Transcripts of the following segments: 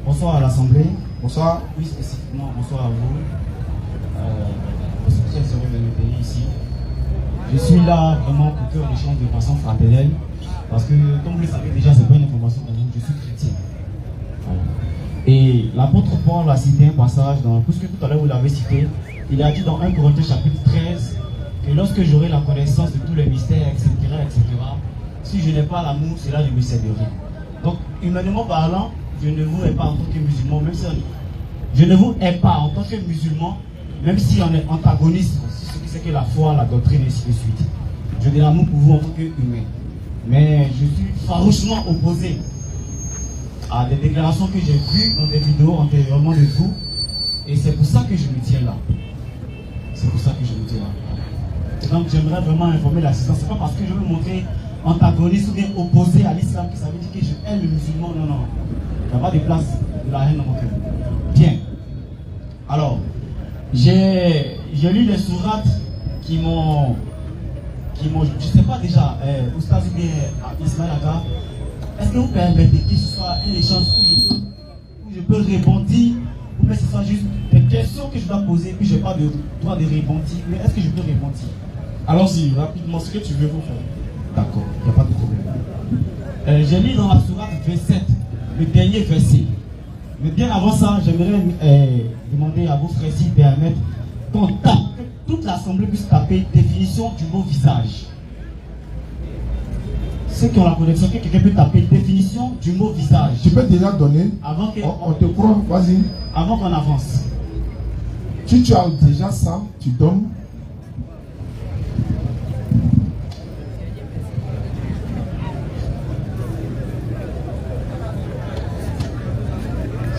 Bonsoir à l'Assemblée. Bonsoir. Plus spécifiquement, bonsoir à vous. Je suis très heureux de me payer ici. Je suis là vraiment pour cœur d'échange de façon fraternelle. Parce que, comme vous le savez déjà, c'est pas une information pour vous, je suis chrétien. Voilà. Et l'apôtre Paul a cité un passage, puisque tout à l'heure vous l'avez cité, il a dit dans 1 Corinthiens chapitre 13 que lorsque j'aurai la connaissance de tous les mystères, etc., si je n'ai pas l'amour, cela ne me sert de rien. Donc, humainement parlant, je ne vous hais pas en tant que musulman, même si je ne vous hais pas en tant que musulman, même si on est antagoniste, ce qui c'est que la foi, la doctrine, et ainsi de suite. Je n'ai l'amour pour vous en tant qu'humain. Mais je suis farouchement opposé à des déclarations que j'ai vues dans des vidéos antérieurement de vous. Et c'est pour ça que je me tiens là. C'est pour ça que je me tiens là. Donc j'aimerais vraiment informer l'assistance. Ce n'est pas parce que je veux montrer antagoniste ou bien opposé à l'islam que ça veut dire que je hais le musulman. Non, non. Il n'y a pas de place de la haine dans mon cœur. Bien. Alors, j'ai lu les sourates qui m'ont, je ne sais pas déjà, Oustaz ou bien Ismaël Aga, est-ce que vous permettez que ce soit un échange où je peux répondre, ou bien ce soit juste des questions que je dois poser, puis je n'ai pas de droit de répondre, mais est-ce que je peux répondre? Allons-y, rapidement, ce que tu veux, vous faire. D'accord, il n'y a pas de problème. J'ai lu dans la sourate 27, le dernier verset. Mais bien avant ça, j'aimerais demander à vos frères s'ils permettent qu'on tape, que toute l'assemblée puisse taper définition du mot visage. Ceux qui ont la connexion, que quelqu'un peut taper définition du mot visage. Tu peux déjà donner. Avant que on te croit, vas-y. Avant qu'on avance. Si tu as déjà ça, tu donnes.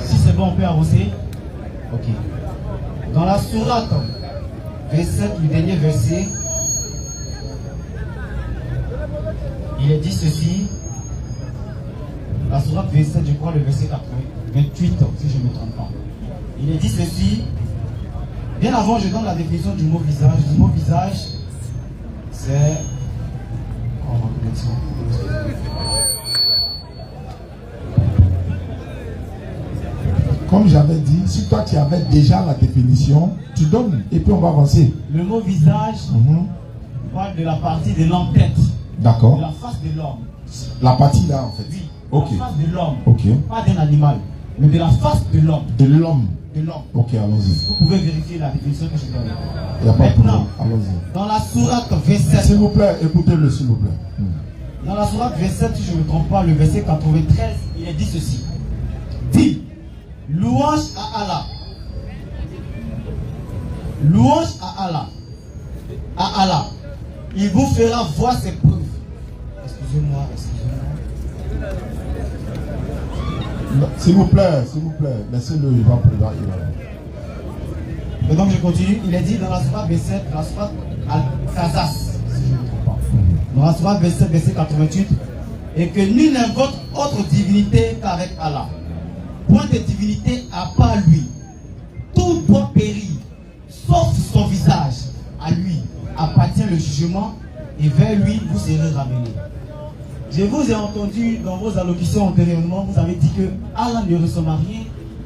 Si c'est bon, on peut avancer. Ok. Dans la sourate 27, le dernier verset, il est dit ceci. La sourate 27, je crois le verset 28, si je ne me trompe pas. Il est dit ceci. Bien avant, je donne la définition du mot visage. Le mot visage, c'est... Oh, ma connexion. Comme j'avais dit, si toi tu avais déjà la définition, tu donnes et puis on va avancer. Le mot visage parle de la partie de l'en-tête. D'accord. De la face de l'homme. La partie là en fait. Oui. Ok. La face de l'homme. Ok. Pas d'un animal, mais de la face de l'homme. De l'homme. De l'homme. Ok, allons-y. Vous pouvez vérifier la définition que je donne. Il n'y a pas de problème. Maintenant, Allons-y. dans la sourate 27. S'il vous plaît, écoutez-le s'il vous plaît. Dans la sourate 27, si je ne me trompe pas, le verset 93, il est dit ceci. Dis, louange à Allah. Louange à Allah. À Allah. Il vous fera voir ses preuves. Excusez-moi, excusez-moi. S'il vous plaît, laissez-le, il va pouvoir. Et donc je continue. Il est dit dans la sourate 27, la sourate Al-Qasas, si je ne me trompe pas. Dans la sourate 27, verset 88, et que nul n'invoque autre divinité qu'avec Allah. Point de divinité à part lui. Tout doit périr, sauf son visage. À lui appartient le jugement, et vers lui vous serez ramenés. Je vous ai entendu dans vos allocutions antérieurement, vous avez dit que Allah ne ressemble à rien,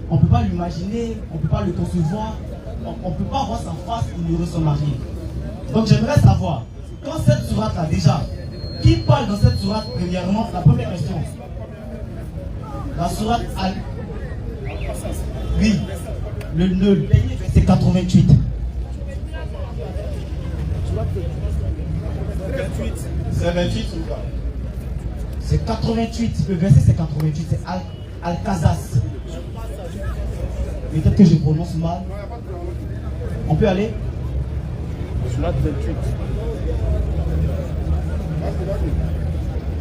on ne peut pas l'imaginer, on ne peut pas le concevoir, on ne peut pas voir sa face, il ne ressemble à rien. Donc j'aimerais savoir, quand cette sourate là déjà, qui parle dans cette sourate premièrement? La première question. La sourate Al... Oui, le dernier verset 88. C'est 28 ou pas? C'est 88, le verset c'est 88, c'est Al-Qasas. Peut-être que je prononce mal. On peut aller? Sourate 28.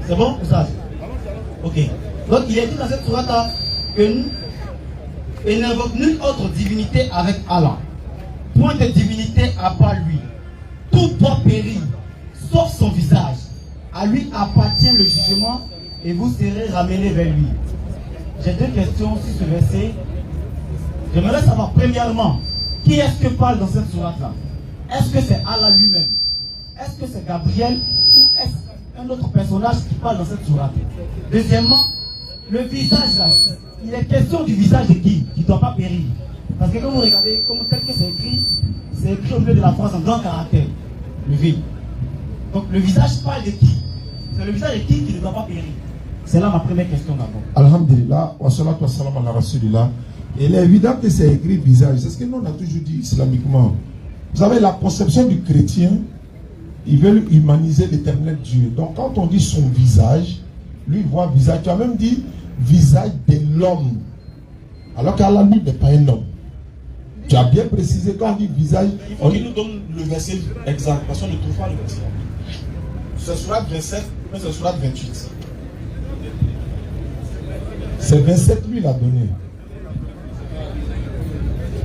C'est bon ou ça? Ok. Donc il est dit dans cette sourate que il n'invoque nulle autre divinité avec Allah. Point de divinité à part lui. Tout doit périr, sauf son visage. À lui appartient le jugement et vous serez ramenés vers lui. J'ai deux questions sur ce verset. J'aimerais savoir premièrement, qui est-ce que parle dans cette sourate-là? Est-ce que c'est Allah lui-même? Est-ce que c'est Gabriel ou est-ce un autre personnage qui parle dans cette sourate? Deuxièmement, Le visage là, il est question du visage de qui ne doit pas périr. Parce que quand vous regardez, comme tel que c'est écrit au milieu de la phrase en grand caractère. Le V. Donc le visage parle de qui? C'est le visage de qui ne doit pas périr. C'est là ma première question d'abord. Alhamdulillah, wa salatu wa salam ala rasulillah. Il est évident que c'est écrit visage. C'est ce que nous on a toujours dit islamiquement. Vous savez, la conception du chrétien, ils veulent humaniser l'éternel Dieu. Donc quand on dit son visage, lui il voit visage. Tu as même dit visage de l'homme. Alors qu'Allah lui n'est pas un homme. Tu as bien précisé quand on dit visage. Il faut qu'il nous donne le verset exact, parce qu'on ne trouve pas le verset. C'est surat 27, mais c'est surat 28. C'est 27 lui l'a donné.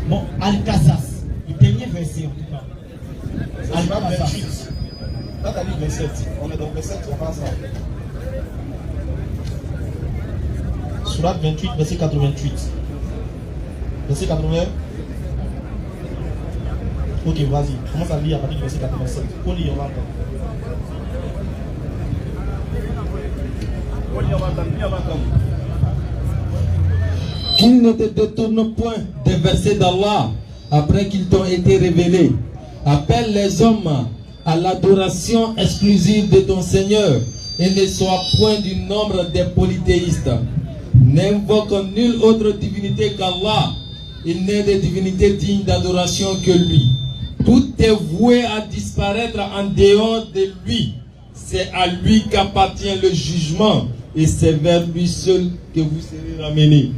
Bon, Al-Qasas, le dernier verset en tout cas. C'est surat 28. Là, tu as dit 27. On est dans 27, on passe là. Surat 28, verset 88. Verset 80. Ok, vas-y. Commence à lire à partir du verset 87. Faut lire, on va entendre. Qu'ils ne te détournent point des versets d'Allah après qu'ils t'ont été révélés. Appelle les hommes à l'adoration exclusive de ton Seigneur et ne sois point du nombre des polythéistes. N'invoque nulle autre divinité qu'Allah. Il n'est de divinité digne d'adoration que lui. Tout est voué à disparaître en dehors de lui. C'est à lui qu'appartient le jugement et c'est vers lui seul que vous serez ramenés.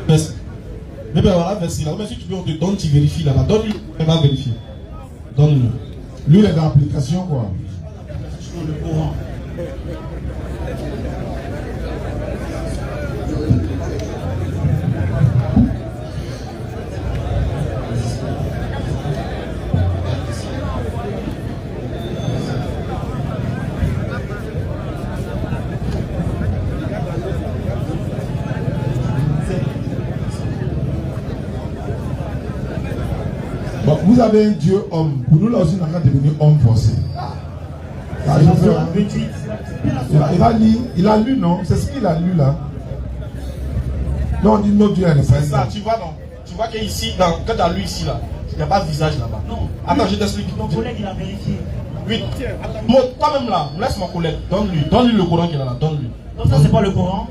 Mais ben voilà, verset là. Mais si tu veux, on te donne, tu vérifies là-bas. Donne-lui, on va vérifier. Donne-lui. Lui il est dans l'application quoi. Sur le Coran. Bon, vous avez un Dieu homme. Pour nous là aussi, on a devenir homme forcé. Ah, il a lu, non? C'est ce qu'il a lu là. Non, on dit notre Dieu n'est pas C'est ça, tu vois, non? Tu vois qu'ici, quand tu as lu ici là, il n'y a pas de visage là-bas. Non. Attends, je t'explique. Ton collègue il a vérifié. Oui. Toi-même là, laisse mon collègue. Donne-lui le Coran qu'il a là. Donne-lui. Donc ça c'est pas le Coran.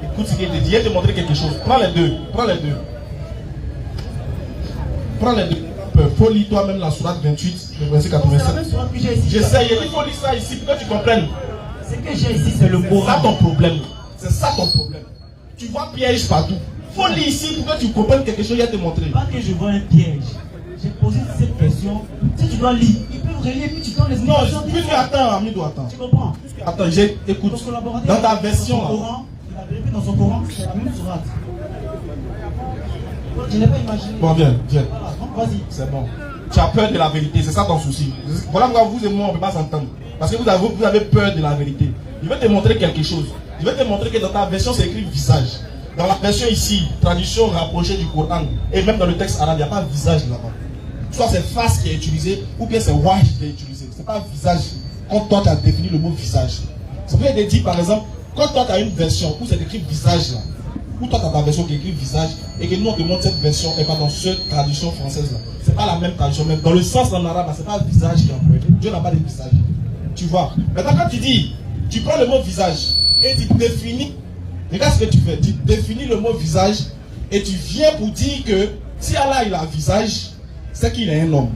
Écoute ce qu'il te dit. Il va te montrer quelque chose. Prends les deux. Prends les deux. Prends les deux. Faut lire toi-même la sourate 28, le verset 87. J'essaye. Il faut lire ça ici pour que tu comprennes. Ce que j'ai ici, c'est le Coran. C'est ça ton problème. C'est ça ton problème. Tu vois piège partout. Faut lire ici pour que tu comprennes quelque chose, il va te montrer. Pas que je vois un piège. J'ai posé cette question. Si tu dois lire, il peut relire puis tu donnes les explications. Non, plus tu attends, Amidou, attends. Tu comprends? Attends, écoute. Dans ta version là. Il a vérifié dans son Coran, c'est la même sourate. Je n'ai pas imaginé. Bon, viens. Voilà, donc vas-y. C'est bon. Tu as peur de la vérité, c'est ça ton souci. Voilà pourquoi vous et moi on ne peut pas s'entendre. Parce que vous avez peur de la vérité. Je vais te montrer quelque chose. Je vais te montrer que dans ta version c'est écrit visage. Dans la version ici, traduction rapprochée du Coran, et même dans le texte arabe, il n'y a pas visage là-bas. Soit c'est face qui est utilisé, ou bien c'est waj qui est utilisé. Ce n'est pas visage. Quand toi tu as défini le mot visage. Ça peut être dit par exemple, quand toi tu as une version où c'est écrit visage là, ou toi tu as ta version qui est écrit visage, et que nous on te montre cette version et pas dans cette traduction française là. C'est pas la même traduction, même dans le sens en arabe, c'est pas visage qui est employé. Dieu n'a pas de visage. Tu vois. Maintenant quand tu dis, tu prends le mot visage et tu définis, regarde ce que tu fais, tu définis le mot visage et tu viens pour dire que si Allah il a un visage, c'est qu'il est un homme.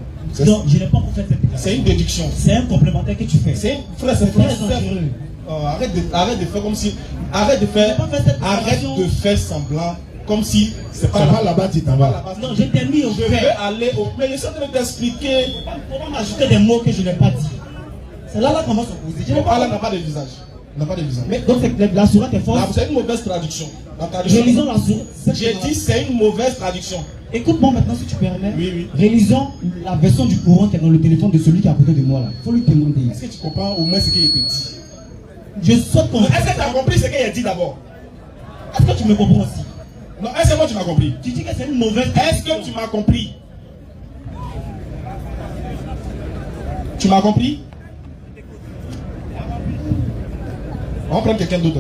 Non, je n'ai pas pour faire cette déclaration. C'est une déduction. C'est un complémentaire que tu fais. C'est frère, c'est très dangereux. Arrête de faire comme si. Arrête de faire semblant comme si c'est pas là-bas, tu t'en vas. Non, je t'ai mis au Je vais aller au. Mais j'essaie de t'expliquer. Comment m'ajouter des mots que je n'ai pas dit? C'est là qu'on va s'opposer. Allah n'a pas de visage. N'a pas de visage. Mais donc la sourate est fausse. C'est une mauvaise traduction. Réalisons la sourate. J'ai dit c'est une mauvaise traduction. Écoute-moi maintenant si tu permets. Oui. Réalisons la version du Coran qui est dans le téléphone de celui qui est à côté de moi là. Faut lui demander. Est-ce que tu comprends au moins ce qui a été dit? Je saute ton. Est-ce que tu as compris ce qu'il a dit d'abord? Est-ce que tu me comprends aussi? Non, est-ce que moi tu m'as compris? Tu dis que c'est une mauvaise. Est-ce que tu m'as compris? Tu m'as compris? On va prendre quelqu'un d'autre.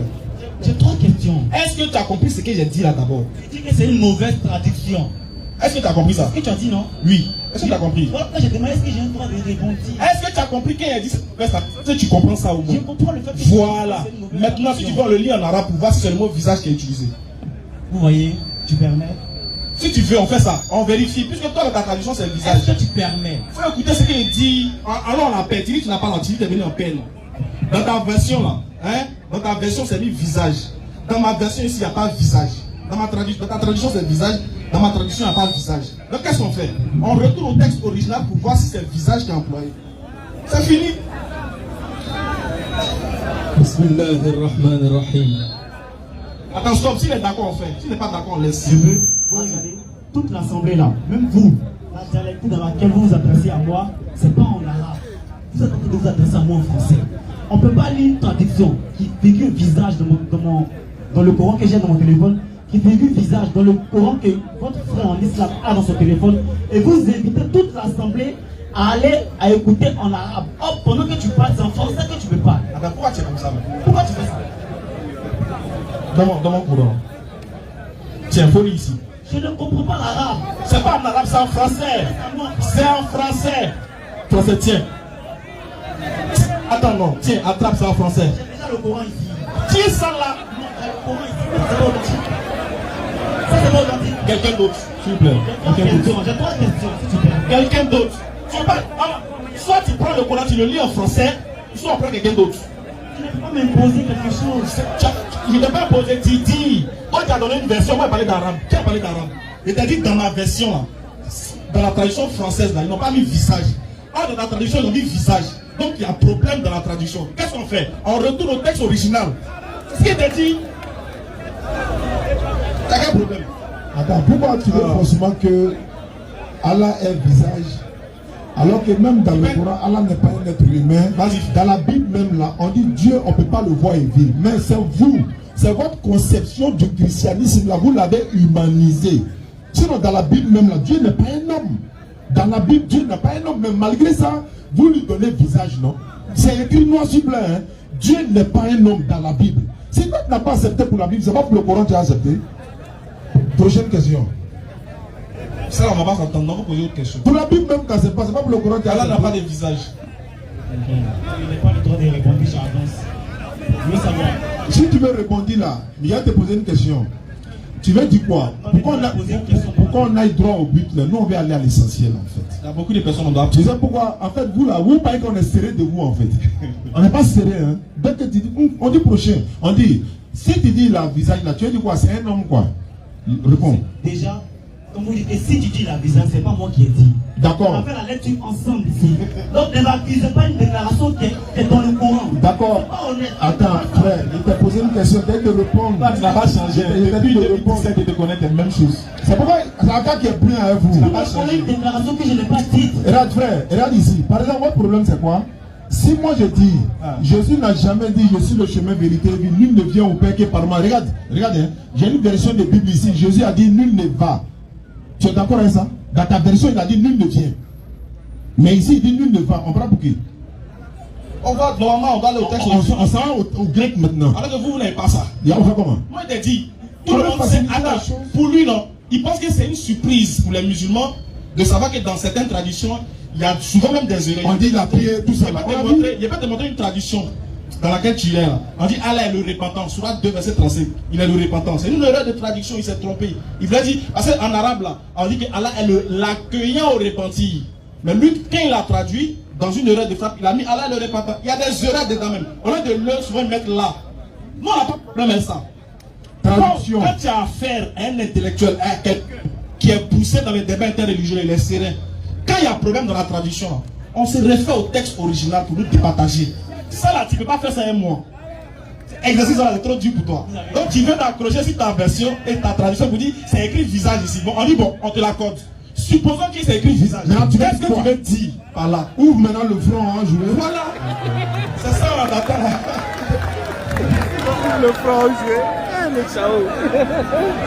J'ai 3 questions. Est-ce que tu as compris ce que j'ai dit là d'abord? Tu dis que c'est une mauvaise traduction. Est-ce que tu as compris ça? Ce que tu as dit, non? Oui. Est-ce que tu as compris? Voilà, là, j'ai demandé est-ce que j'ai un droit de répondre. Est-ce que tu as compris qu'il a dit est-ce que tu comprends ça au moins? Je comprends le fait que Voilà. c'est une mauvaise Maintenant, si tu traduction. veux le lire en arabe pour voir si c'est le mot visage qui est utilisé. Vous voyez, tu permets? Si tu veux, on fait ça. On vérifie. Puisque toi, dans ta traduction, c'est le visage. Est-ce que tu permets? Il faut écouter ce qu'il dit. Alors, on appelle. Tu dis que tu n'as pas l'antidote, tu es venu en peine. Dans ta version, là, hein? Dans ta version, c'est mis visage. Dans ma version ici, il n'y a pas visage. Dans ta traduction, c'est visage. Dans ma traduction, il n'y a pas visage. Donc, qu'est-ce qu'on fait? On retourne au texte original pour voir si c'est le visage qui est employé. C'est fini. Bismillahirrahmanirrahim. Attends, stop. S'il est d'accord, on fait. S'il n'est pas d'accord, on laisse. Je veux, vous regardez, toute l'assemblée là, même vous, la dialecte dans laquelle vous vous adressez à moi, c'est pas en arabe. Vous êtes en train de vous adresser à moi en français. On ne peut pas lire une traduction qui figure visage dans le Coran que j'ai dans mon téléphone, qui figure visage dans le Coran que votre frère en islam a dans son téléphone, et vous invitez toute l'assemblée à aller à écouter en arabe. Hop, pendant que tu parles, c'est en français que tu me parles. Attends, pourquoi tu es comme ça, man? Pourquoi tu fais ça? Dans mon courant. Tiens, faut lire ici. Je ne comprends pas l'arabe. C'est pas en arabe, c'est en français. C'est en français. Français, tiens. Attends, non. Tiens, attrape ça en français. J'ai déjà le Coran ici. Tiens ça là. Non, j'ai le Coran ici. C'est pas authentique. Ça, c'est pas authentique. Quelqu'un d'autre, s'il vous plaît. J'ai 3 questions, si tu peux. Quelqu'un d'autre. Tu veux pas. Soit tu prends le Coran, tu le lis en français, soit on prend quelqu'un d'autre. Tu ne peux pas m'imposer quelque chose. Je ne t'ai pas posé, tu dis. Toi, tu as donné une version, moi, j'ai parlé d'arabe. Qui a parlé d'arabe? Je t'ai dit dans ma version, là, dans la traduction française, là, ils n'ont pas mis visage. Ah, dans la traduction, ils ont mis visage. Donc, il y a un problème dans la traduction. Qu'est-ce qu'on fait? On retourne au texte original. C'est ce qu'il t'a dit. T'as quel problème? Attends, pourquoi tu veux forcément que Allah est visage alors que même dans le Coran, Allah n'est pas un être humain. Dans la Bible même là, on dit Dieu, on ne peut pas le voir et vivre. Mais c'est vous, c'est votre conception du christianisme là, vous l'avez humanisé. Sinon dans la Bible même là, Dieu n'est pas un homme. Dans la Bible, Dieu n'est pas un homme. Mais malgré ça, vous lui donnez visage, non? C'est écrit noir sur blanc, hein? Dieu n'est pas un homme dans la Bible. Si toi tu n'as pas accepté pour la Bible, c'est pas pour le Coran que tu as accepté. Prochaine question. Ça, on va pas s'entendre. On va poser autre question. Pour la Bible même, quand c'est pas pour le Coran que tu as Allah n'a accepté. pas de visage. Je n'ai pas le droit de répondre, j'avance. Je veux savoir. Si tu veux répondre là, il va te poser une question. Tu veux dire quoi? Pourquoi on a droit au but là? Nous on veut aller à l'essentiel en fait. Il y a beaucoup de personnes, on doit. Tu sais pourquoi? En fait, vous là, vous parlez qu'on est serré de vous en fait. On n'est pas serré, hein. Dès que tu dis, on dit prochain, on dit, si tu dis la visage là, tu veux dire quoi? C'est un homme quoi? Réponds. Déjà, comme vous dites, et si tu dis la visage, c'est pas moi qui ai dit. On D'accord. fait la lecture ensemble ici. Donc ne m'accusez pas une déclaration qui est dans le Coran. D'accord. C'est pas honnête. Attends, frère, il t'a posé une question, dès de répondre. Tu n'as pas changé. Il t'a dit de Depuis répondre. 2017, il te connaît les mêmes choses. C'est pourquoi c'est un cas qui est brillant avec vous. Vous me prenez une déclaration que je n'ai pas dite. Regarde frère, regarde ici. Par exemple, votre problème c'est quoi? Si moi je dis, Jésus n'a jamais dit je suis le chemin, vérité et vie, nul ne vient au Père que par moi. Regarde, regarde, hein. J'ai une version de Bible ici. Jésus a dit nul ne va. Tu es d'accord avec ça? Dans ta version, il a dit nul ne vient. Mais ici, il dit nul ne va. On prend pour qui? On va, normalement, on va aller au texte. On s'en va au grec maintenant. Alors que vous n'avez pas ça. Et on fait comment? Moi, je t'ai dit, tout le monde sait. Attends, pour lui, non. Il pense que c'est une surprise pour les musulmans de savoir que dans certaines traditions, il y a souvent même des erreurs. On dit la prière, tout ça. Il va te montrer une tradition dans laquelle tu es là. On dit Allah est le repentant. Surat 2, verset 35. Il est le repentant. C'est une erreur de traduction, il s'est trompé. Il voulait dire, parce qu'en arabe là, on dit que Allah est l'accueillant au repentir. Mais lui, quand il a traduit, dans une erreur de frappe, il a mis Allah est le repentant. Il y a des erreurs dedans même. Au lieu de le souvent mettre là. Nous, on n'a pas de problème avec ça. Traduction. Quand tu as affaire à un intellectuel, à quelqu'un qui est poussé dans les débats interreligieux, il est serein. Quand il y a un problème dans la traduction, on se réfère au texte original pour nous départager. Ça là, tu ne peux pas faire ça un mois. Exercice là, c'est trop dur pour toi. Donc tu veux t'accrocher sur ta version et ta traduction pour dire c'est écrit visage ici. Bon, on dit bon, on te l'accorde. Supposons qu'il c'est écrit visage. Qu'est-ce que tu veux dire par là? Ouvre maintenant le front, hein, jouer. Voilà. C'est ça, on attend là. Le front joué. Le ciao.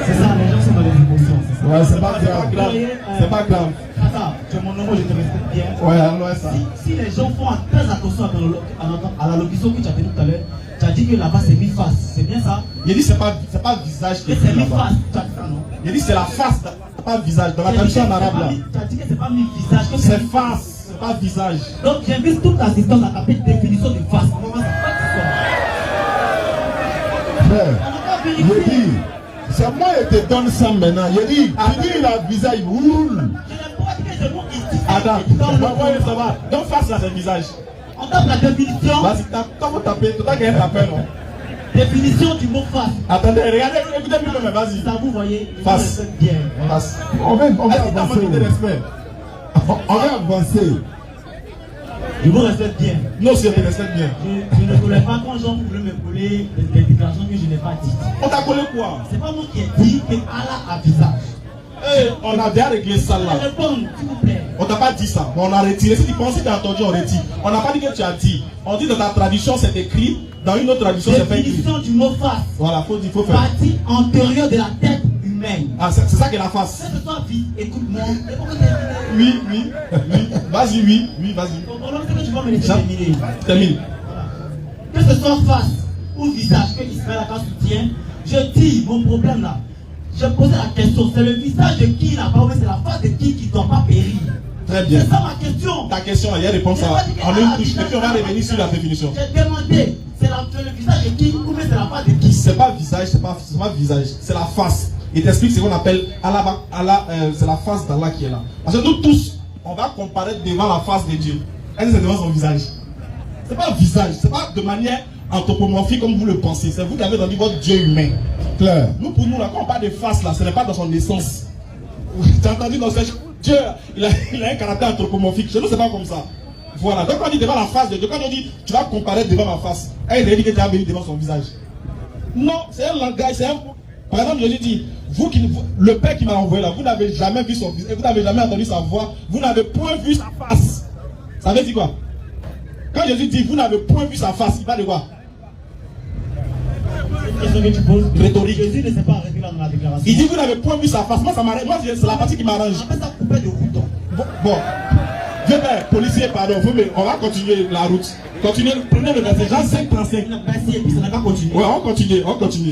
C'est ça, les gens sont dans les émotions. C'est ça. Ouais, c'est pas grave. C'est pas grave. Attends, tu es mon nom, je te respecte bien. Ouais, alors ça. Si les gens font très attention à la locution que tu as tenue tout à l'heure, tu as dit que là-bas c'est mi-face, c'est bien ça? Il dit c'est pas visage qui est C'est là-bas. mi-face, tu as dit ça non? Il dit c'est la face, c'est pas visage. Dans la traduction en arabe là. Tu as dit que c'est pas mi-visage, que C'est face, c'est pas visage. Donc j'invite toute l'assistance à taper définition de face. Comment ça Frère, il dit, c'est moi qui te donne ça maintenant. Il dit, tu dis il a le visage, il roule. Je n'ai pas dit que c'est moi qui dis. Attends, ça va. Donc face là c'est visage. On tape la définition. Vas-y, quand vous tapez, tout à l'heure t'appelles non? Définition du mot face. Attendez, regardez, écoutez-moi, mais vas-y. Ça vous voyez, Face. bien. Face. On va Est-ce que t'as avancer. manqué de respect? On va avancer. Je vous respecte bien. Non, si on te respecte bien. Je ne voulais pas quand Jean voulait me coller des déclarations que je n'ai pas dites. On t'a collé quoi? C'est pas moi qui ai dit que Allah a visage. Eh, on a déjà réglé ça là. Répondre, s'il vous plaît. On t'a pas dit ça, mais on a retiré. Si tu penses que tu as entendu, on retire. On n'a pas dit que tu as dit. On dit dans ta traduction c'est écrit, dans une autre traduction c'est pas écrit. Définition du mot face. Voilà, faut faire. Partie antérieure de la tête humaine. Ah, c'est ça qui est la face. Que ce soit vie, écoute-moi. Et pourquoi t'es Oui. Vas-y, oui, vas-y. Ton problème, c'est que tu vas me laisser terminer. Termine. Que ce soit face ou visage que Israël a soutient, je dis mon problème là. Je posais la question, c'est le visage de qui n'a pas oublié, c'est la face de qui ne doit pas périr. Très bien. C'est ça ma question. Ta question, il y a réponse en une touche. Et puis on va revenir sur la définition. J'ai demandé, c'est le visage de qui ou bien c'est la face de qui? C'est pas visage, c'est pas visage, c'est la face. Il t'explique ce qu'on appelle c'est la face d'Allah qui est là. Parce que nous tous, on va comparaître devant la face de Dieu. Elle c'est devant son visage. C'est pas visage, c'est pas de manière anthropomorphique comme vous le pensez. C'est vous qui avez dans votre Dieu humain. Claire. Nous, pour nous, là, quand on parle de face, là, ce n'est pas dans son essence. Tu as entendu dans ce Dieu, il a un caractère anthropomorphique. Chez nous, c'est pas comme ça. Voilà. Donc, quand on dit devant la face de Dieu, quand on dit tu vas comparaître devant ma face, elle dit que tu as venu devant son visage. Non, c'est un langage, c'est un. Par exemple, Jésus dit, le Père qui m'a envoyé là, vous n'avez jamais vu son visage, vous n'avez jamais entendu sa voix, vous n'avez point vu sa face. Ça veut dire quoi? Quand Jésus dit, vous n'avez point vu sa face, il parle de quoi? Question que tu poses. Rhétorique. Jésus ne s'est pas arrêté là dans la déclaration. Il dit, vous n'avez point vu sa face. Moi, ça m'arrête. Moi, c'est la partie qui m'arrange. On appelle ça couper de route. Bon. Viens, policier, pardon. On va continuer la route. Continuez. Prenez le verset. Jean 5, 35. Merci, et puis ça n'a pas continué. Ouais, on continue.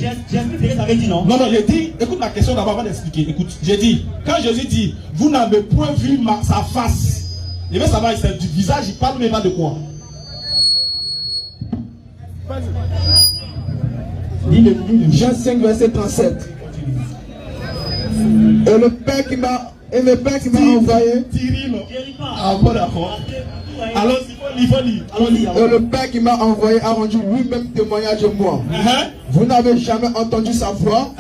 J'ai expliqué ce que ça avait dit, non? Non, j'ai dit, écoute ma question d'abord avant d'expliquer. Écoute, j'ai dit, quand Jésus dit, vous n'avez point vu sa face, et bien ça va, c'est du visage, il parle mais pas de quoi? Jean 5, verset 37. Et le Père qui m'a envoyé. Thierry, non? Ah, bon, d'accord. Alors, il faut lire. Et le Père qui m'a envoyé a rendu lui-même témoignage de moi. Vous n'avez jamais entendu sa voix.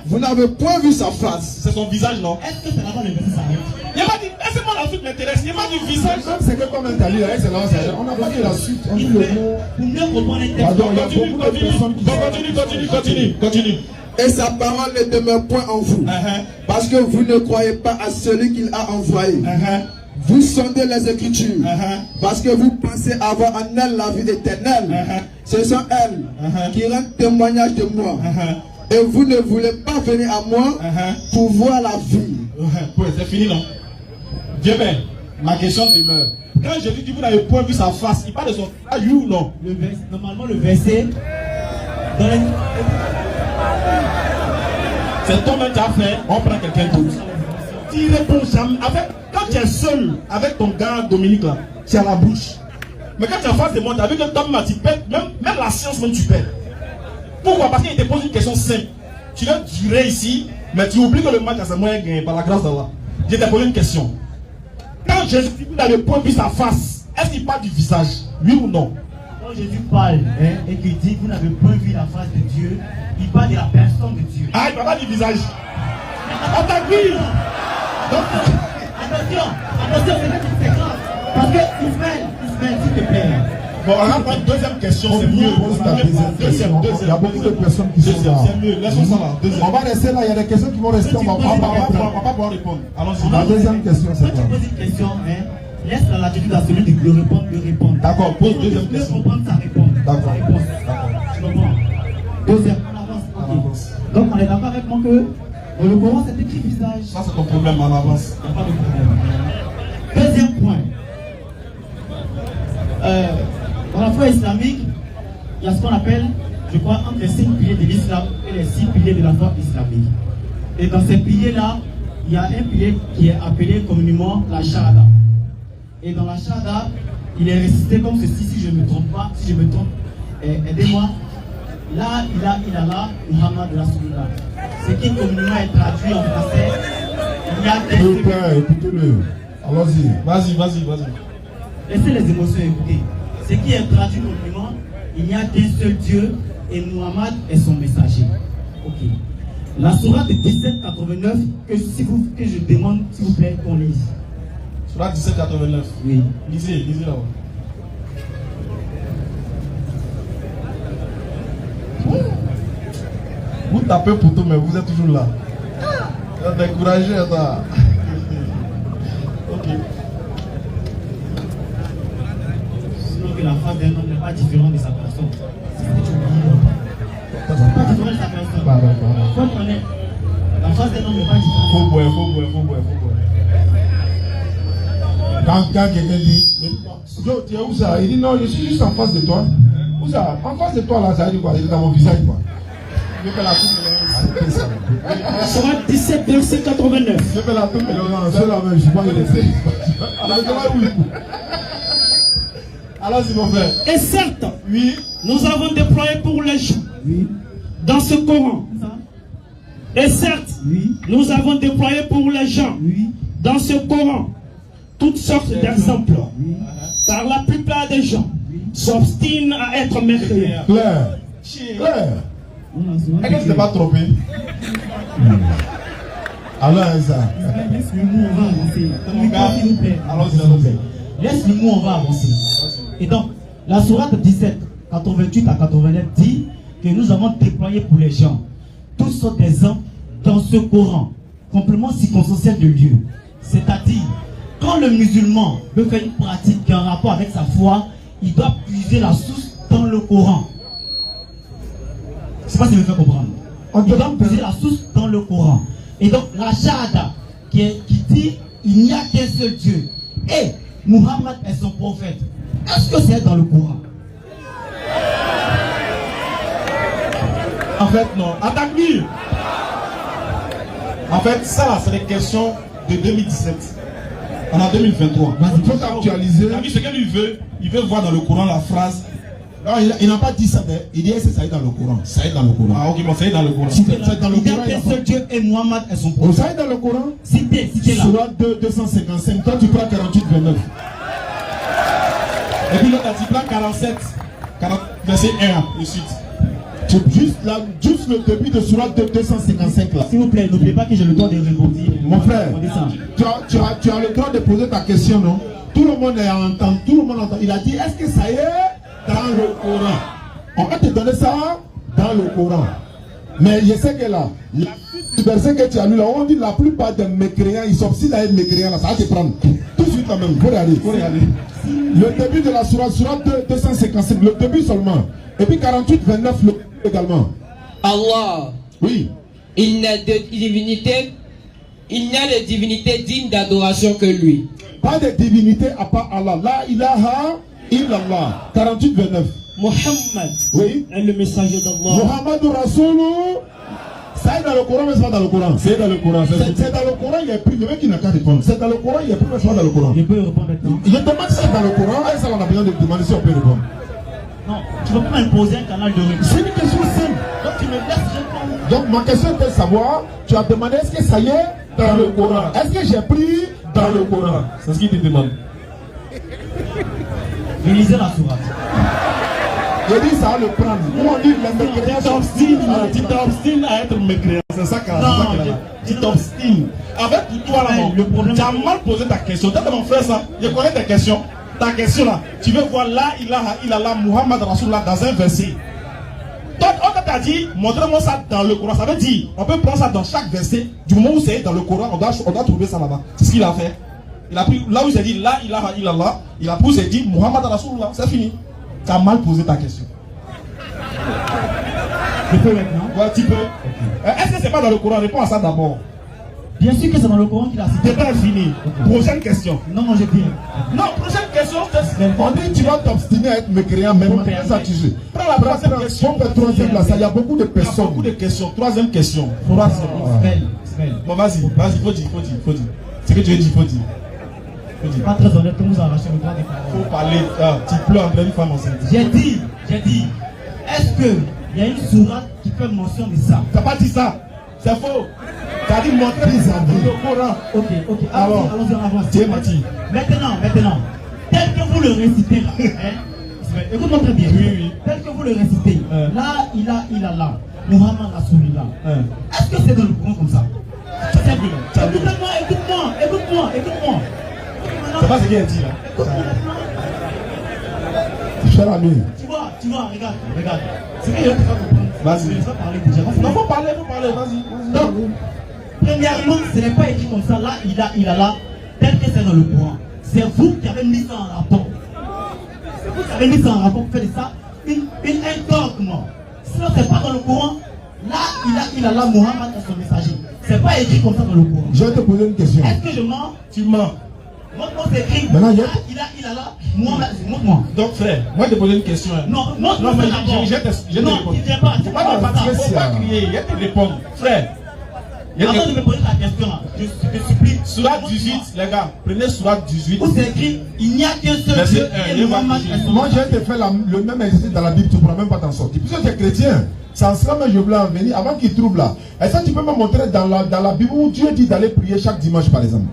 Vous n'avez point vu sa face. C'est son visage, non? Est-ce que c'est là-bas le verset s'arrête? Il n'a pas dit, laissez-moi la suite m'intéresse. Il n'a pas dit visage. C'est que comme un tali, on n'a pas dit la suite. On dit le mot. Pour mieux comprendre les textes. Pardon, il y a beaucoup de personnes qui Continue. Et sa parole ne demeure point en vous. Parce que vous ne croyez pas à celui qu'il a envoyé. Vous sondez les Écritures. Parce que vous pensez avoir en elle la vie éternelle. Ce sont elles qui rendent témoignage de moi. Et vous ne voulez pas venir à moi pour voir la vie. Ouais, c'est fini, non? Dieu ben, ma question demeure. Quand Jésus dit vous n'avez point vu sa face, il parle de son visage ou non? Normalement, le verset. Dans les... C'est toi-même qui as fait, on prend quelqu'un d'autre. Tu réponds jamais. Quand tu es seul avec ton gars Dominique là, tu as la bouche. Mais quand tu es en face de moi, tu as vu que Tom tu perds, même la science même tu perds. Pourquoi? Parce qu'il te pose une question simple. Tu veux durer ici, mais tu oublies que le match a ses moyens gagnés par la grâce d'Allah. Je t'ai posé une question. Quand Jésus dit vous n'avez point vu sa face, est-ce qu'il parle du visage? Oui ou non? Quand Jésus parle et qu'il dit vous n'avez point vu la face de Dieu, il parle de la personne de Dieu. Ah, il ne parle pas du visage. On t'a dit. Attention, c'est grave. Parce que Ismaël, s'il te plaît. Bon, on va prendre une deuxième question, c'est mieux. Il y a beaucoup de personnes qui sont là. C'est mieux, laissons ça là. On va rester là, il y a des questions qui vont rester, on va pas pouvoir répondre. Allons-y. La deuxième question, c'est Quand tu poses une question, laisse la latitude à celui de répondre. D'accord, pose deuxième question. comprendre sa réponse. D'accord. Tu comprends? Deuxième, on avance. Donc on est d'accord avec moi que dans le Coran c'est écrit visage. Ça c'est ton problème, on avance. Il n'y a pas de problème. Deuxième point. Dans la foi islamique, il y a ce qu'on appelle je crois, entre les 5 piliers de l'islam et les 6 piliers de la foi islamique. Et dans ces piliers-là, il y a un pilier qui est appelé communément la Shahada. Et dans la Shahada, il est récité comme ceci, si je ne me trompe pas, si je me trompe, aidez-moi. La ilaha illallah Muhammad Rasulullah. Ce qui communément est traduit en français. Il y a des... Écoutez-le. Allons-y. Vas-y. Laissez les émotions écouter. Ce qui est traduit communément, il n'y a qu'un seul Dieu et Muhammad est son messager. Ok. La sourate 1789 que je demande, s'il vous plaît, qu'on lise. Sourate 1789. Oui. Lisez là-bas. Vous tapez pour tout, mais vous êtes toujours là. Vous êtes découragé, ça. Ok. Sinon que la phrase d'un homme n'est pas différente de sa personne. C'est ce que tu dis. Pas différent de sa personne. Faut être honnête. La phrase d'un homme n'est pas différente. Faut boire. Quand quelqu'un dit, Joe, tu es où ça? Il dit non, je suis juste en face de toi. Où ça? En face de toi là, ça dit quoi? Il est dans mon visage quoi. Je fais la coupe. Sourate 17, verset 89. Je fais la coupe. C'est la même, je suis pas laissé. Alors, c'est mon frère. Et certes, Oui. nous avons déployé pour les gens dans ce Coran. Et certes, nous avons déployé pour les gens dans ce Coran toutes sortes d'exemples. Car la plupart des gens s'obstinent à être mécréants. Claire. Est-ce que tu t'es pas trompé? Alors, ça. Laisse le mot, on va avancer. Mon gars, allons-y. Laisse le mot, on va avancer. Et donc, la sourate 17, 88 à 89 dit que nous avons déployé pour les gens toutes sortes d'exemples dans ce Coran, complément circonstanciel de Dieu. C'est-à-dire, quand le musulman veut faire une pratique qui a un rapport avec sa foi, il doit puiser la source dans le Coran. Je ne sais pas si je me fais comprendre. Il doit puiser la source dans le Coran. Et donc, la Shahada qui dit il n'y a qu'un seul Dieu et Muhammad est son prophète. Est-ce que c'est dans le Coran? En fait, non. Attaque-lui. En fait, ça là, c'est des questions de 2017. On est en 2023. Il faut actualiser. Ce que lui veut, il veut voir dans le Coran la phrase. Non, il n'a pas dit ça. Il dit que ça est dans le Coran. Ça est dans le Coran. Ah, ok, bon, ça est dans le Coran. C'est dans le Il n'y a Coran. qu'un seul Dieu et Muhammad est son prophète. Ça est dans le Coran. Citez là. Surah 255. Toi, tu prends 48, 29. Et puis l'autre, tu prends 47, verset 1 et suite. Juste le début de Surah 255 là. S'il vous plaît, n'oubliez pas que j'ai le droit de répondre. Mon frère, tu as le droit de poser ta question, non? Tout le monde est entendu, tout le monde entend. Il a dit, est-ce que ça y est dans le Coran? On va te donner ça dans le Coran. Mais je sais que là, la suite du verset que tu as lu là, on dit la plupart des mécréants, ils s'obstinent à être mécréants là, ça va te prendre. Tout de suite quand même, faut regarder. Le début de la Surah 255, le début seulement. Et puis 48, 29 également. Allah. Oui. Il n'y a de divinité digne d'adoration que lui. Pas de divinité à part Allah. La ilaha illallah. 48, 29. Muhammad Oui. est le messager d'Allah. Muhammadu Rasoulou. Ça est dans le Coran, mais c'est pas dans le Coran. C'est dans le Coran. C'est dans le Coran, il y a plus. Le mec qui n'a qu'à répondre. C'est dans le Coran, il y a plus, mais c'est pas dans le Coran. Je peux répondre maintenant. Je demande si c'est dans le Coran. Et ça, on a besoin de demander si on peut répondre. Non, tu ne peux pas imposer un canal de réponse. C'est une question simple. Donc tu me laisses répondre. Donc ma question est de savoir, tu as demandé est-ce que ça y est dans le Coran? Est-ce que j'ai pris dans le Coran? C'est ce qu'il te demande. Lisez la sourate. Je dis ça va le prendre. Nous on dit les mécréants. Tu t'obstines à être mécréant. C'est ça qu'elle a. Tu t'obstines. En fait, pour toi là, Le problème, tu as mal posé ta question. Tu as mon frère ça. Je connais tes questions. Ta question là, tu veux voir la ilaha illallah Muhammad Rasulullah dans un verset. Donc, on t'a dit, montrez-moi ça dans le Coran. Ça veut dire, on peut prendre ça dans chaque verset. Du moment où c'est dans le Coran, on doit trouver ça là-bas. C'est ce qu'il a fait. Il a pris, là où il a dit la ilaha illallah, il a pris, il a dit Muhammad Rasulullah. C'est fini. Tu as mal posé ta question. je peux maintenant. Ouais, tu peux. Est-ce que c'est pas dans le Coran? Réponds à ça d'abord. Bien sûr que c'est dans le Coran qu'il a cité. C'est pas fini. Prochaine question. Non, non, j'ai dit. Non, prochaine question. On dit tu vas t'obstiner à être mécréant, même ça tu sais. Prends la troisième question. Troisième place, il y a beaucoup de Il y a personnes. beaucoup de questions. Troisième question. Bon, vas-y, faut dire. Ce que tu veux dire, faut dire. Pas très honnête, vous arrachez le droit des paroles. Faut parler. Tu pleures entre une femme enceinte. J'ai dit. Est-ce qu'il y a une sourate qui fait mention de ça? Tu n'as pas dit ça. C'est faux. Tu as dit montrer le Coran. Ok. Alors, allons-y en avance. Dieu m'a dit. Maintenant, tel que vous le récitez là, écoute-moi très bien. Oui. Tel que vous le récitez, là, il a là, Muhammad Rasulullah. Est-ce que c'est dans le Coran comme ça? Écoute-moi. C'est pas ce qu'il a dit là. Cher ami. Tu vois, regarde. C'est que je ne peux pas comprendre. Vas-y. Je vais parler déjà. Non, faut parler, vas-y. Donc, premièrement, ce n'est pas écrit comme ça. Là, il a là, tel que c'est dans le Coran. C'est vous qui avez mis ça en rapport. C'est vous qui avez mis ça en rapport. Vous faites ça un dogme. Sinon, c'est pas dans le Coran. Là, il a là Muhammad et son messager. C'est pas écrit comme ça dans le Coran. Je vais te poser une question. Est-ce que je mens? Tu mens. Montre-moi, c'est écrit. Maintenant, Il a là Muhammad. Montre-moi. Donc, frère, moi, je te poser une question. Non, mais je te non, réponds. tu viens pas. Faut pas crier, je te réponds. Frère. Avant de me poser la question là, je te supplie. Surat 18, les gars, prenez Surat 18. Où c'est écrit, il n'y a qu'un seul Dieu et Muhammad est son Moi, je vais te faire le même exercice dans la Bible, tu ne pourras même pas t'en sortir. Puisque tu es chrétien, c'est en cela que je voulais en venir avant qu'il trouve là. Et ça, tu peux me montrer dans la Bible où Dieu dit d'aller prier chaque dimanche, par exemple.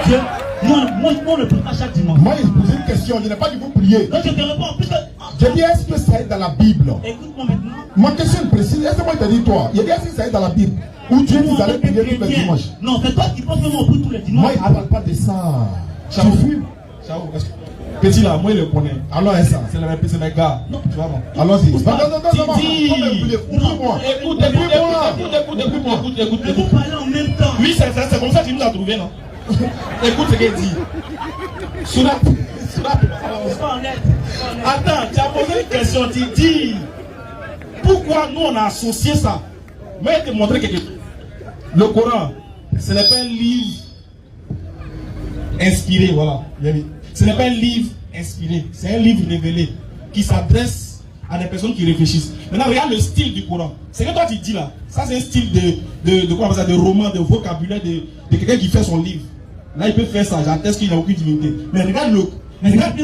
Dieu, moi, on ne prie pas chaque dimanche. Moi, il pose une question, je n'ai pas dit vous prier. Donc, je te réponds, puisque. Je dis, est-ce que ça est dans la Bible? Écoute-moi maintenant. Ma question est précise, est-ce que moi, je te dis toi? Il y a est-ce que ça est dans la Bible où Dieu dit d'aller prier tous les dimanches? Non, c'est toi qui penses que moi, on prie tous les dimanches. Moi, il ne parle pas de ça. Ciao. Petit là, moi, il le connaît. Alors, est-ce ça? C'est mes gars. Non, tu vois, non. Allons-y. Non. Ouvre-moi. Écoute. Mais vous parlez en même temps. Oui, c'est comme ça qu'il nous a trouvé, non? Écoute ce qu'il dit. Surat. Attends, tu as posé une question, tu dis pourquoi nous on a associé ça. Moi, je vais te montrer quelque chose. Le Coran, ce n'est pas un livre inspiré, voilà. Ce n'est pas un livre inspiré, c'est un livre révélé qui s'adresse à des personnes qui réfléchissent. Maintenant, regarde le style du Coran. C'est que toi tu dis là, ça c'est un style de quoi on appelle ça, de roman, de vocabulaire de quelqu'un qui fait son livre. Là, il peut faire ça, j'atteste qu'il n'a aucune divinité. Mais regarde le. Regarde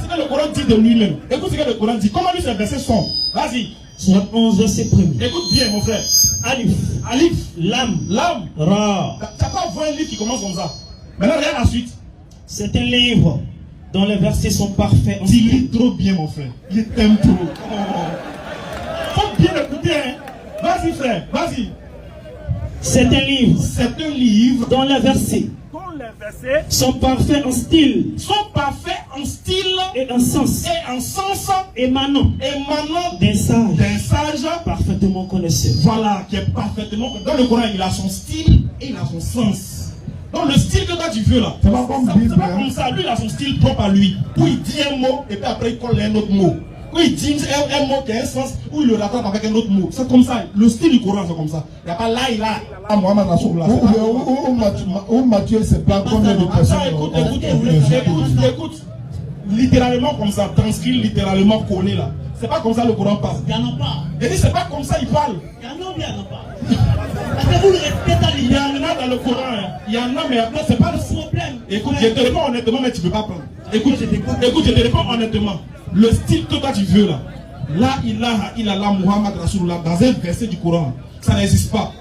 ce que le Coran dit de lui-même. Écoute ce que le Coran dit. Comment lui ces versets sont? Vas-y. Surat 11, verset 1er. Écoute bien, mon frère. Alif. Lam. Ra. Tu n'as pas vu un livre qui commence comme ça. Maintenant, regarde la suite. C'est un livre dont les versets sont parfaits. Tu lis trop bien, mon frère. Il t'aime trop. Faut bien écouter, hein. Vas-y, frère. Vas-y. C'est un livre dont les versets sont parfaits en style et en sens émanant d'un sage parfaitement connaisseur. Voilà, qui est parfaitement. Dans le Coran, il a son style et il a son sens. Donc le style que toi tu veux là, c'est pas comme ça. Lui, il a son style propre à lui. Où il dit un mot et puis après il colle un autre mot. Où il dit un mot qui a un sens, où il le rattrape avec un autre mot. C'est comme ça. Le style du Coran, c'est comme ça. Il n'y a pas là, il a. Mohamed Rasoul là. Où Matthieu se plaint combien de personnes. Écoute. Littéralement comme ça, transcrit littéralement collé là. C'est pas comme ça le Coran parle. Il n'y en a pas. Et dit c'est pas comme ça il parle. Il y en a ou il n'y en a pas? Parce que vous le respectez dans il y en a dans le Coran. Il y en a, mais après c'est pas le problème. Écoute, je te réponds honnêtement, mais tu ne peux pas prendre. Écoute, je te réponds honnêtement. Le style que toi tu veux là, la ilaha illallah Muhammad Rasulullah, dans un verset du Coran, ça n'existe pas.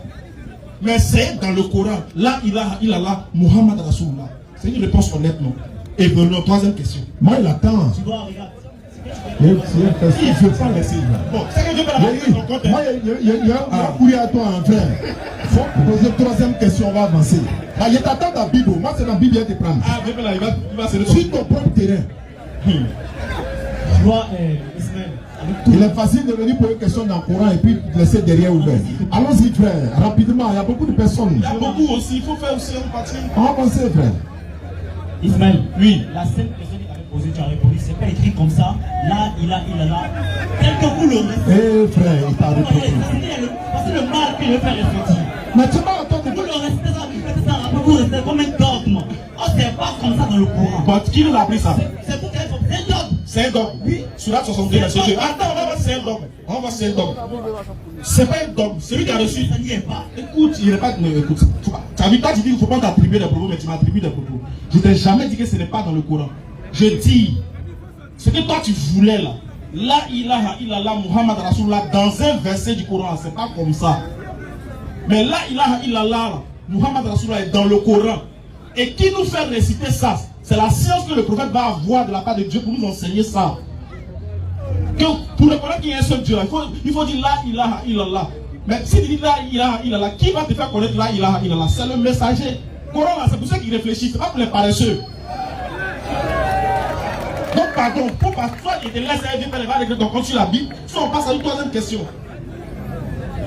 Mais c'est dans le Coran, la ilaha illallah Muhammad Rasulullah. C'est une réponse honnête, non? Et venons, troisième question. Moi, il attend. Tu vois, regarde. Il ne veut pas laisser. Bon, c'est que je vais la compte. Moi, il y a un courrier à toi, un frère. Il faut poser troisième question, on va avancer. Il t'attend dans la Bible. Moi, c'est dans la Bible, il va te prendre. Ah, là, il va se retrouver. Sur ton propre terrain. Tu vois, Ismaël. Il est facile de venir poser une question dans le Coran et puis laisser derrière ouvert. Allons-y, frère, rapidement, il y a beaucoup de personnes. Il y a beaucoup aussi, il faut faire aussi un parti. On va avancer, frère. Ismaël, oui. La seule question qu'il avait posée, tu as répondu, c'est pas écrit comme ça. Là, il a là. Tel que vous le frère, il t'a répondu. Parce que le mal que je faire respecter. Mais tu m'as entendu. Vous le restez ça, vous restez comme un dogme. Oh, c'est pas comme ça dans le Coran. Bon, qui nous a appris ça? C'est pour qu'elle c'est un dogme. C'est un dogme. Oui. Surat 62, verset 2. Attends, on va voir c'est un dogme. On va voir c'est un dogme. C'est pas un dogme. Celui qui a reçu. Ça n'y est pas. Écoute, il n'est pas. Écoute, tu as vu, toi, tu dis qu'il ne faut pas t'attribuer des propos, mais tu m'attribues des propos. Je ne t'ai jamais dit que ce n'est pas dans le Coran. Je dis, ce que toi tu voulais là, la ilaha illallah Muhammad Rasulullah, dans un verset du Coran, c'est pas comme ça. Mais la ilaha illallah Muhammad Rasulullah est dans le Coran. Et qui nous fait réciter ça? C'est la science que le prophète va avoir de la part de Dieu pour nous enseigner ça. Que pour le Coran qu'il y a un seul Dieu, il faut dire la ilaha illallah. Mais si tu dis la ilaha illallah, qui va te faire connaître la ilaha illallah? C'est le messager. Coran là, c'est pour ceux qui réfléchissent, c'est pas pour les paresseux. Donc pardon, pour pas toi il te laisse aller donc quand tu la Bible, soit on passe à une troisième question.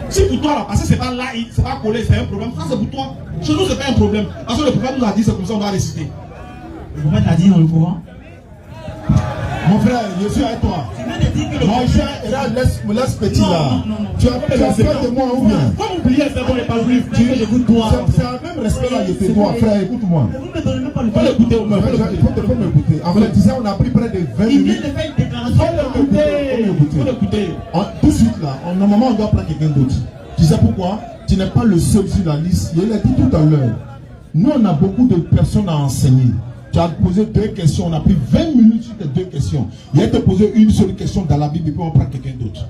Si pour toi là, parce que c'est pas là, c'est pas collé, c'est un problème, ça c'est pour toi. Chez nous c'est pas un problème. Parce que le prophète nous a dit c'est comme ça on doit réciter. Le prophète a dit dans le Coran. Mon frère, je suis avec toi. Mon frère, laisse petit là. Tu as peur de moi ou bien? Quand vous priez, c'est bon, les paroles, j'écoute toi. C'est un même respect là, j'étais toi, frère, écoute-moi. Vous me donnez même pas le Faut l'écouter, il faut m'écouter. En vrai, tu sais, on a pris près de 20 minutes. Il vient de faire une déclaration. Faut l'écouter. Tout de suite là, normalement on doit prendre quelqu'un d'autre. Tu sais pourquoi? Tu n'es pas le seul sur la liste. Il a dit tout à l'heure. Nous, on a beaucoup de personnes à enseigner. Tu as posé 2 questions, on a pris 20 minutes sur tes 2 questions. Il a te posé une seule question dans la Bible et puis on prend quelqu'un d'autre.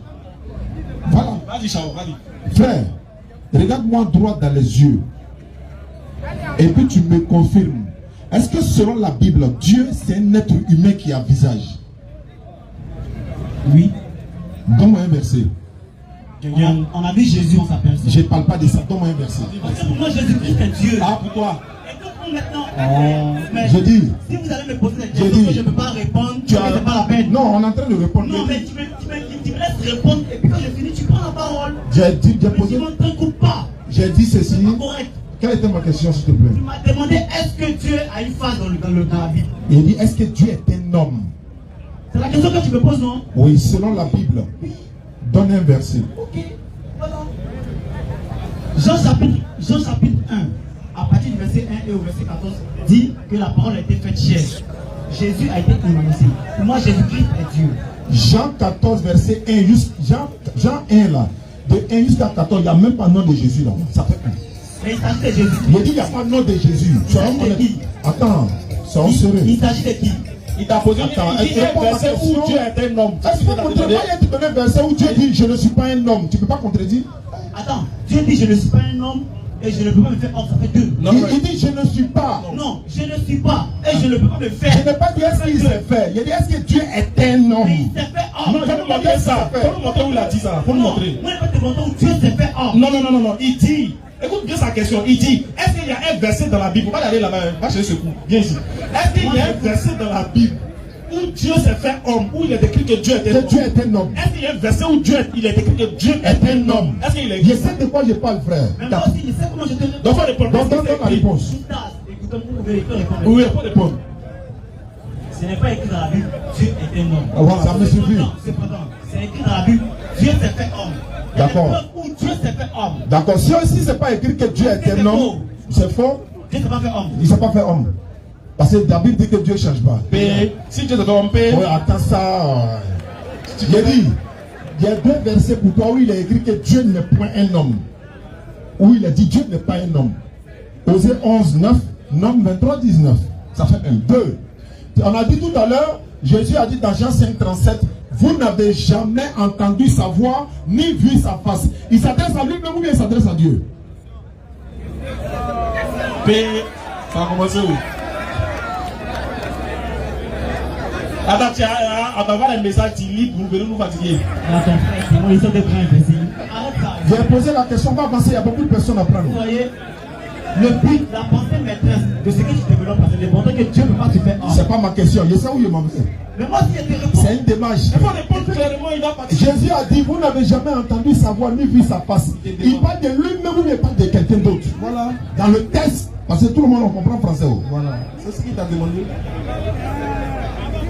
Voilà. Vas-y, Chao, vas-y. Frère, regarde-moi droit dans les yeux. Et puis tu me confirmes. Est-ce que selon la Bible, Dieu c'est un être humain qui a visage? Oui. Donne-moi un verset. On a vu Jésus, on s'appelle ça. Je ne parle pas de ça. Donne-moi un verset. Parce que pour moi, Jésus-Christ est Dieu. Ah, pour toi? Maintenant, je dis, si vous allez me poser des questions que je ne peux pas répondre, c'est pas la peine. Non, on est en train de répondre. Non, mais tu me laisses répondre et puis quand je finis, tu prends la parole. J'ai posé. Tu ne t'écoutes pas. J'ai dit ceci. C'est pas correct. Quelle était ma question, s'il te plaît? Tu m'as demandé est-ce que Dieu a une face dans la Bible? Il dit est-ce que Dieu est un homme? C'est la question que tu me poses, non? Oui, selon la Bible. Oui. Donne un verset. Ok, voilà. Jean chapitre 1, à partir du verset 1 et au verset 14, dit que la parole a été faite chair. Jésus a été humanisé. Pour moi, Jésus-Christ est Dieu. Jean 14, verset 1, Jean 1 là, de 1 jusqu'à 14, il n'y a même pas le nom de Jésus là. Ça fait 1. Mais il s'agit de Jésus. Il dit qu'il n'y a pas le nom de Jésus. Attends, ça en serait. Il s'agit de qui? Il t'a posé un verset où Dieu est un homme. Est-ce que tu peux donner un verset où Dieu dit je ne suis pas un homme? Tu ne peux pas contredire? Attends, Dieu dit je ne suis pas un homme et je ne peux pas me faire homme, ça fait 2. Il dit je ne suis pas. Non, je ne suis pas et je ne peux pas me faire. Je n'ai pas dit est-ce qu'il s'est fait. Il dit est-ce que Dieu est un homme? Mais il s'est fait homme. Non, il faut nous montrer ça. Il faut nous montrer où il a dit ça. Faut nous montrer. Moi, je vais te montrer où Dieu s'est fait homme. Non. Il dit. Écoute bien sa question. Il dit est-ce qu'il y a un verset dans la Bible? On va y aller là-bas. Va chercher ce coup. Viens ici. Est-ce qu'il y a un verset dans la Bible où Dieu s'est fait homme, où il est écrit que Dieu est un homme? Est-ce qu'il y a un verset où il est écrit que Dieu est un homme? Est-ce qu'il est? Je sais de quoi je parle, frère. Mais moi aussi, je sais comment je te réponds. Donc, faut répondre. Donne la réponse. Écoutez, vous pouvez répondre. Oui, il faut répondre. Ce n'est pas écrit dans la Bible, Dieu est un homme. Ah, voilà, ça me suffit. C'est écrit dans la Bible, Dieu s'est fait homme. D'accord. Où Dieu s'est fait homme. D'accord. Si c'est pas écrit que Dieu est un homme, c'est faux. Dieu ne s'est pas fait homme. Il ne s'est pas fait homme. Parce que la Bible dit que Dieu ne change pas. Si Dieu te fait homme, oui, attends ça. J'ai dit, il y a 2 versets pour toi où il est écrit que Dieu n'est point un homme. Où il a dit Dieu n'est pas un homme. Osée 11, 9, Nom 23, 19. Ça fait 1. 2. On a dit tout à l'heure, Jésus a dit dans Jean 5, 37, vous n'avez jamais entendu sa voix, ni vu sa face. Il s'adresse à lui-même ou bien il s'adresse à Dieu? Ça a commencé où? Attends, tu as avoir un message, tu lis pour venir nous fatiguer. Attends, frère, ils sont des grands imbéciles. J'ai posé la question, on va avancer, il y a beaucoup de personnes à prendre. Vous voyez, le but, la pensée maîtresse de ce que tu développes, c'est de montrer que Dieu ne peut pas te faire homme. C'est pas ma question, je sais où je m'en vais. Mais moi, si je te réponds. C'est une démarche. Il faut répondre clairement, il va partir. Jésus a dit, vous n'avez jamais entendu sa voix ni vu sa face. Il parle de lui-même ou il parle de quelqu'un d'autre. Voilà. Dans le texte, parce que tout le monde on comprend français. Voilà. C'est ce qu'il t'a demandé.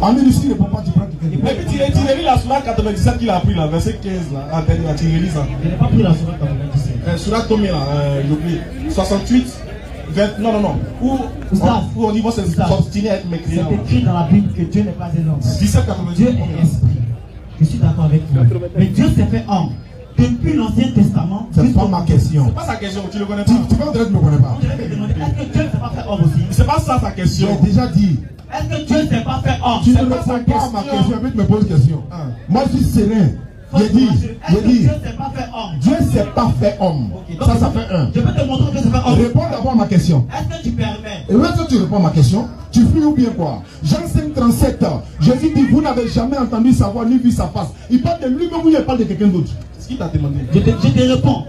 Amir, ici, il ne répond pas, tu prends quelqu'un. Et puis tu relis la Sourate 97 qu'il a pris là, verset 15 là. Tu relis ça. Je n'ai pas pris la Sourate 97. Sourate combien là j'ai oublié. 68, 20, non. Où on dit, c'est s'obstiner à être mécréant. C'est écrit dans la Bible que Dieu n'est pas un homme. 17, 98. Dieu est esprit. Je suis d'accord avec vous. Mais Dieu s'est fait homme. Depuis l'Ancien Testament. C'est pas ma question. C'est pas sa question, tu le connais pas. Tu vas dire que tu ne me connais pas. Je vais te demander, est-ce que Dieu ne s'est pas fait homme aussi? C'est pas ça sa question. J'ai déjà dit. Est-ce que Dieu ne s'est pas fait homme? Tu ne réponds pas à ma question, mais tu me poses question. Moi, je suis serein. J'ai dit. Dieu ne s'est pas fait homme? Dieu ne s'est pas fait homme. Ça fait un. Je peux te montrer que Dieu s'est fait homme. Réponds d'abord à ma question. Est-ce que tu permets? Et lorsque tu réponds à ma question, tu fuis ou bien quoi? Jean 5, 37, Jésus dit, vous n'avez jamais entendu sa voix ni vu sa face. Il parle de lui-même ou il parle de quelqu'un d'autre? C'est ce qu'il t'a demandé. Je te réponds.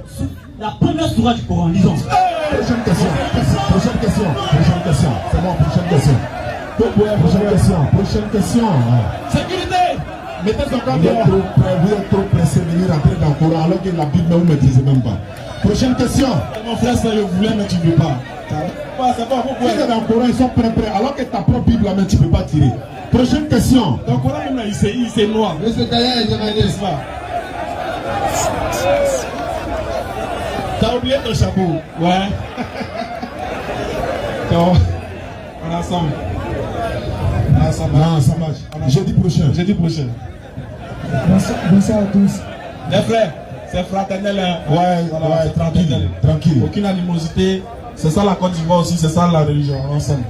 La première sourate du Coran, lisons. Prochaine question. Prochaine question. Prochaine question. C'est bon, prochaine question. Prochaine question. Sécurité. Mettez encore Vous êtes trop pressé de venir rentrer dans le Coran alors que la Bible ne vous maîtrisez même pas. Prochaine question. Mon frère, ça je voulais, mais tu ne veux pas. C'est bon, Vous êtes dans le Coran, ils sont prêts, alors que ta propre Bible, mais tu ne peux pas tirer. Prochaine question. Dans le Coran, même là, il s'est noir. Monsieur Taïa, n'est-ce pas? T'as oublié ton chapeau? Ouais. Donc, on est ensemble. Non, ça marche. Jeudi prochain. Jeudi prochain. Bonsoir à tous. Les frères, c'est fraternel. Ouais, tranquille. Aucune animosité. C'est ça la Côte d'Ivoire aussi, c'est ça la religion. Ensemble.